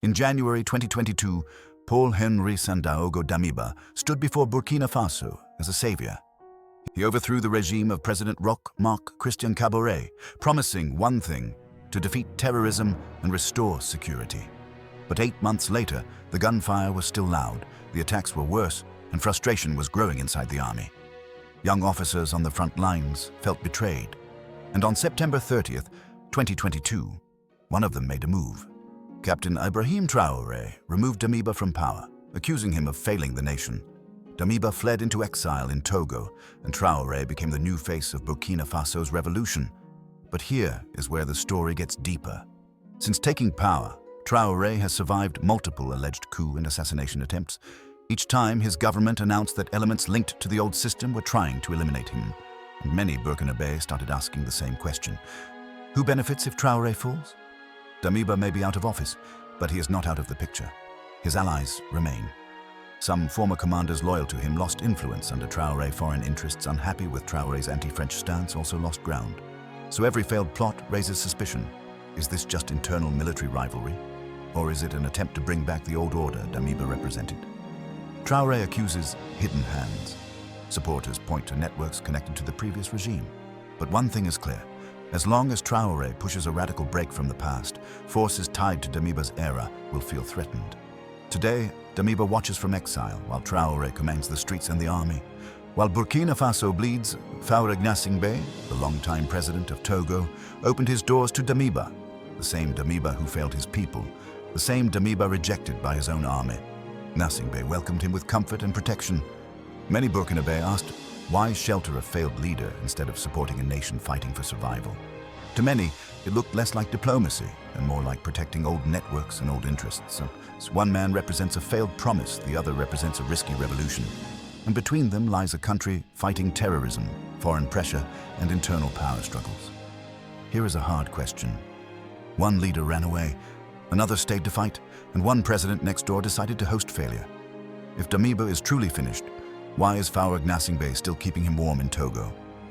In January 2022, Paul-Henri Sandaogo Damiba stood before Burkina Faso as a savior. He overthrew the regime of President Roch-Marc Christian Kabore, promising one thing: to defeat terrorism and restore security. But 8 months later, the gunfire was still loud, the attacks were worse, and frustration was growing inside the army. Young officers on the front lines felt betrayed. And on September 30th, 2022, one of them made a move. Captain Ibrahim Traoré removed Damiba from power, accusing him of failing the nation. Damiba fled into exile in Togo, and Traoré became the new face of Burkina Faso's revolution. But here is where the story gets deeper. Since taking power, Traoré has survived multiple alleged coup and assassination attempts. Each time, his government announced that elements linked to the old system were trying to eliminate him. And many Burkinabés started asking the same question: who benefits if Traoré falls? Damiba may be out of office, but he is not out of the picture. His allies remain. Some former commanders loyal to him lost influence under Traoré. Foreign interests unhappy with Traoré's anti-French stance also lost ground. So every failed plot raises suspicion. Is this just internal military rivalry? Or is it an attempt to bring back the old order Damiba represented? Traoré accuses hidden hands. Supporters point to networks connected to the previous regime. But one thing is clear: as long as Traoré pushes a radical break from the past, forces tied to Damiba's era will feel threatened. Today, Damiba watches from exile while Traoré commands the streets and the army. While Burkina Faso bleeds, Faure Gnassingbé, the longtime president of Togo, opened his doors to Damiba, the same Damiba who failed his people, the same Damiba rejected by his own army. Gnassingbé welcomed him with comfort and protection. Many Burkinabé asked, why shelter a failed leader instead of supporting a nation fighting for survival? To many, it looked less like diplomacy and more like protecting old networks and old interests. So one man represents a failed promise, the other represents a risky revolution. And between them lies a country fighting terrorism, foreign pressure, and internal power struggles. Here is a hard question. One leader ran away, another stayed to fight, and one president next door decided to host failure. If Damiba is truly finished, why is Faure Gnassingbé still keeping him warm in Togo?